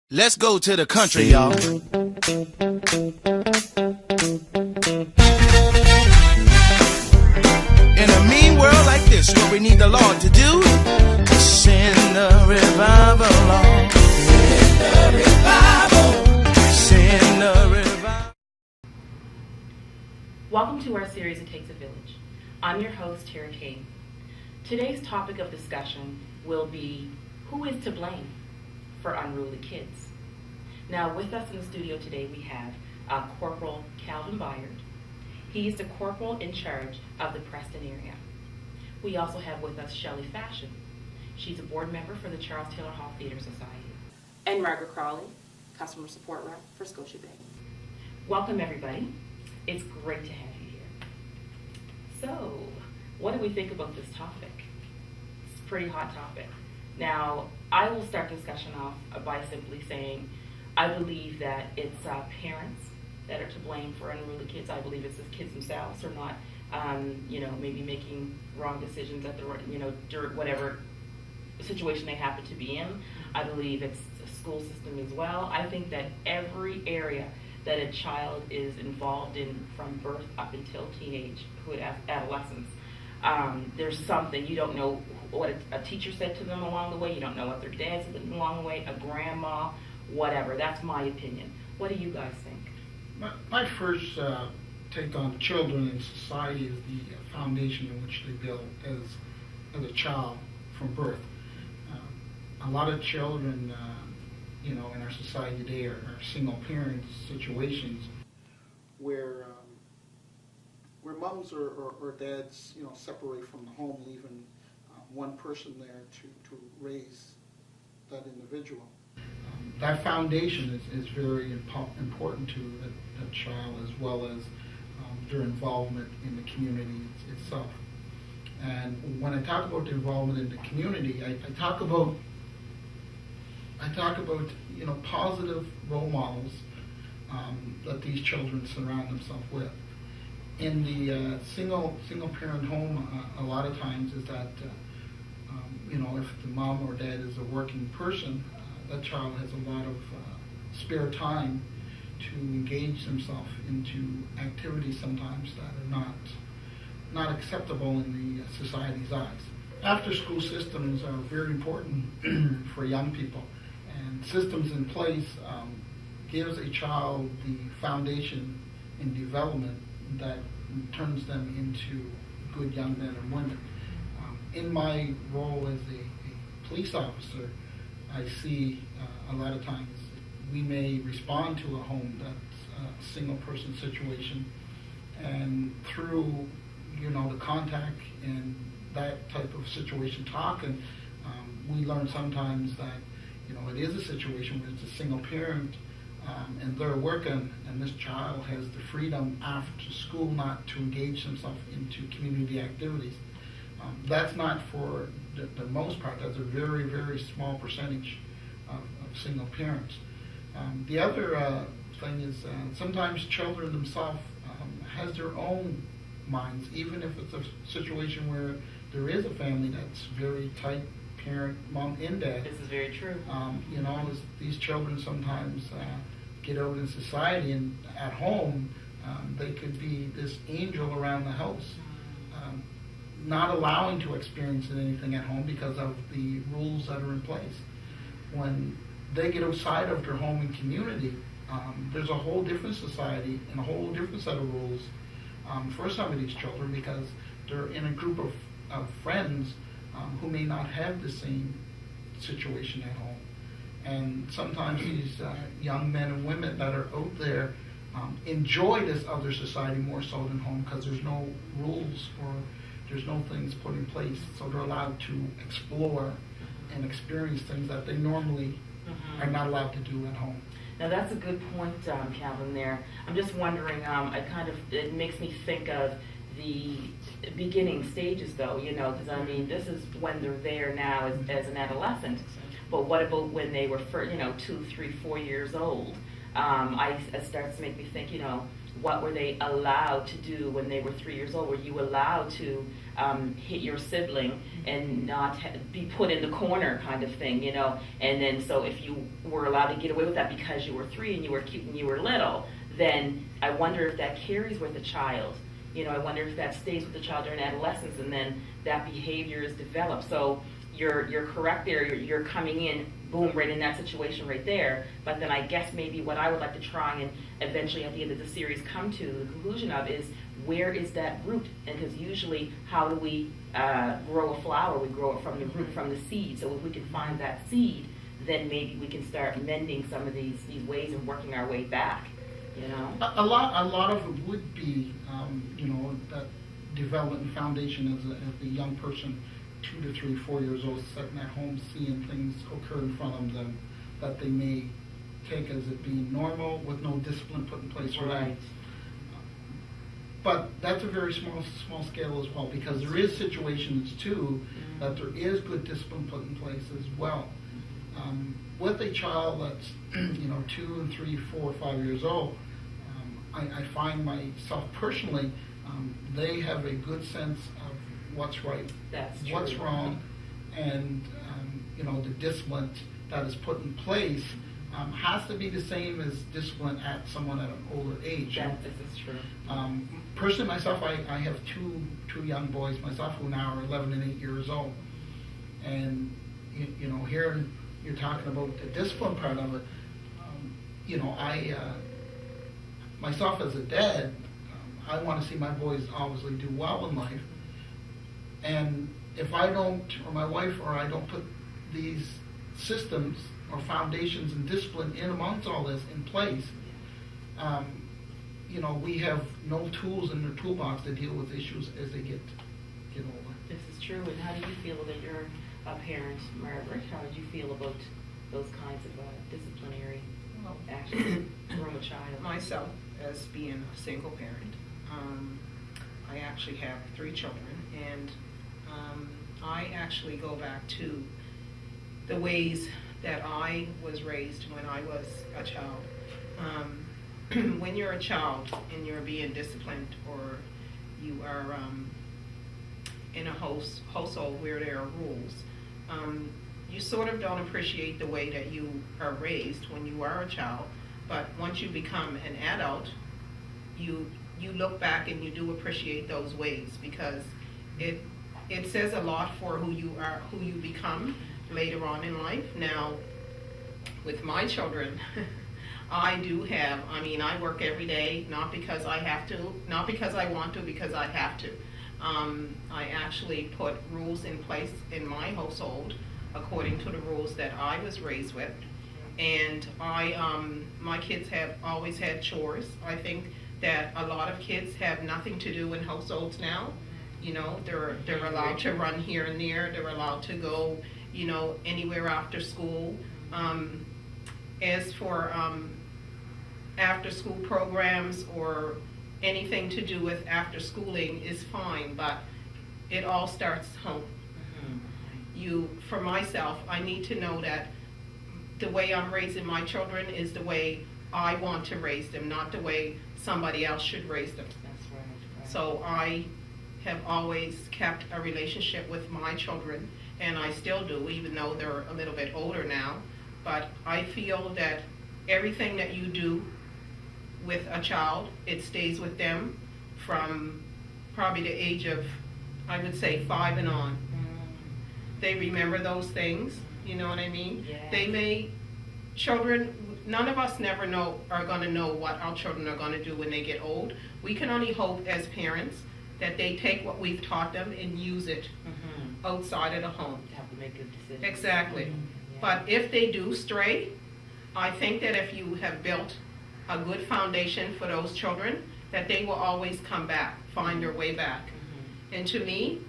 Let's go to the country, y'all. In a mean world like this, what we need the Lord to do is send a revival, Lord. Send a revival. Send a revival. Welcome to our series, It Takes a Village. I'm your host, Tara Kane. Today's topic of discussion will be, who is to blame for unruly kids? Now, with us in the studio today, we have Corporal Calvin Byard. He is the corporal in charge of the Preston area. We also have with us Shelley Fashion. She's a board member for the Charles Taylor Hall Theater Society. And Margaret Crowley, customer support rep for Scotiabank. Welcome, everybody. It's great to have you here. So, what do we think about this topic? It's a pretty hot topic. Now, I will start the discussion off by simply saying I believe that it's parents that are to blame for unruly kids. I believe it's the kids themselves are not, maybe making wrong decisions at during whatever situation they happen to be in. I believe it's the school system as well. I think that every area that a child is involved in from birth up until teenagehood, adolescence, there's something you don't know what a teacher said to them along the way. You don't know what their dad said along the way, a grandma, whatever. That's my opinion. What do you guys think? My first take on children and society is the foundation in which they build as a child from birth. A lot of children, in our society today are single parent situations where moms or dads, separate from the home, leaving one person there to raise that individual. That foundation is very important to a child, as well as their involvement in the community itself. And when I talk about the involvement in the community, I talk about positive role models that these children surround themselves with. In the single parent home, a lot of times is that if the mom or dad is a working person, that child has a lot of spare time to engage themselves into activities sometimes that are not acceptable in the society's eyes. After school systems are very important for young people, and systems in place gives a child the foundation in development that turns them into good young men and women. In my role as a police officer, I see a lot of times we may respond to a home that's a single person situation, and through the contact and that type of situation talking, we learn sometimes that it is a situation where it's a single parent and they're working, and this child has the freedom after school not to engage himself into community activities. That's not for the most part. That's a very, very small percentage of single parents. The other thing is sometimes children themselves has their own minds, even if it's a situation where there is a family that's very tight, parent, mom and dad. This is very true. These children sometimes get out in society, and at home they could be this angel around the house, not allowing to experience anything at home because of the rules that are in place. When they get outside of their home and community, there's a whole different society and a whole different set of rules for some of these children, because they're in a group of friends who may not have the same situation at home. And sometimes these young men and women that are out there enjoy this other society more so than home, because there's no rules or there's no things put in place, so they're allowed to explore and experience things that they normally are not allowed to do at home. Now that's a good point, Calvin, there. I'm just wondering, it makes me think of the beginning stages, though, because this is when they're there now as an adolescent. But what about when they were 2, 3, 4 years old? It starts to make me think, what were they allowed to do when they were 3 years old? Were you allowed to hit your sibling and not be put in the corner kind of thing, you know? And then so if you were allowed to get away with that because you were 3 and you were cute and you were little, then I wonder if that carries with the child. You know, I wonder if that stays with the child during adolescence and then that behavior is developed. So you're correct there. You're coming in, boom, right in that situation right there. But then I guess maybe what I would like to try and eventually at the end of the series come to the conclusion of is where is that root? And because usually how do we grow a flower? We grow it from the root, from the seed. So if we can find that seed, then maybe we can start mending some of these ways and working our way back. You know, a lot of it would be, you know, that development foundation as a young person, 2 to 3, 4 years old, sitting at home, seeing things occur in front of them that they may take as it being normal with no discipline put in place for that. But that's a very small scale as well, because there is situations too that there is good discipline put in place as well. With a child that's 2 and 3, 4, 5 years old, I find myself personally, they have a good sense of what's right, what's wrong, and the discipline that is put in place has to be the same as discipline at someone at an older age. This is true. Personally, myself, I have two young boys myself who now are 11 and 8 years old, and here you're talking about the discipline part of it. I myself as a dad, I want to see my boys obviously do well in life, and if I don't, or my wife or I don't put these systems or foundations and discipline in amongst all this in place, we have no tools in their toolbox to deal with issues as they get older. This is true. And how do you feel that you're a parent, Margaret? How did you feel about those kinds of disciplinary actions from a child? Myself, as being a single parent, I actually have 3 children, and I actually go back to the ways that I was raised when I was a child. When you're a child and you're being disciplined, or you are in a household where there are rules, you sort of don't appreciate the way that you are raised when you are a child. But once you become an adult, you look back and you do appreciate those ways, because it says a lot for who you are, who you become later on in life. Now, with my children, I work every day, not because I have to, not because I want to, because I have to. I actually put rules in place in my household according to the rules that I was raised with. And my kids have always had chores. I think that a lot of kids have nothing to do in households now. They're allowed to run here and there. They're allowed to go, anywhere after school. As for after school programs or anything to do with after schooling is fine, but it all starts home. For myself, I need to know that the way I'm raising my children is the way I want to raise them, not the way somebody else should raise them. That's right. So I have always kept a relationship with my children, and I still do, even though they're a little bit older now. But I feel that everything that you do with a child, it stays with them from probably the age of, I would say, 5 and on. They remember those things, you know what I mean? Yeah. Children, none of us are going to know what our children are going to do when they get old. We can only hope as parents that they take what we've taught them and use it outside of the home. To have to make good decisions. Exactly. Yeah. But if they do stray, I think that if you have built a good foundation for those children, that they will always come back, find their way back. And to me,